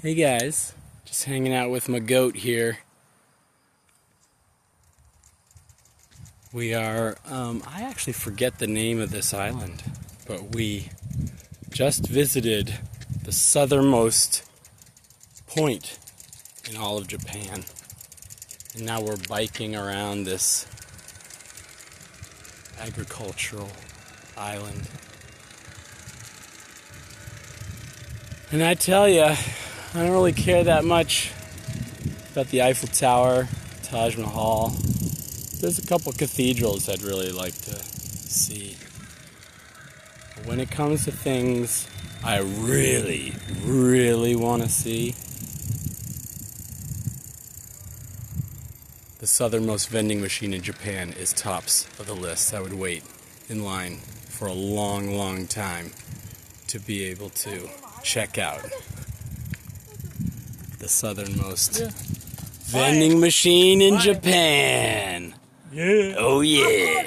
Hey guys, just hanging out with my goat here. We are, I actually forget the name of this island, but we just visited the southernmost point in all of Japan. And now we're biking around this agricultural island. And I tell you, I don't really care that much about the Eiffel Tower, Taj Mahal. There's a couple cathedrals I'd really like to see. But when it comes to things I really, really want to see, the southernmost vending machine in Japan is tops of the list. I would wait in line for a long, long time to be able to check out the southernmost vending machine in Japan. Yeah. Oh yeah.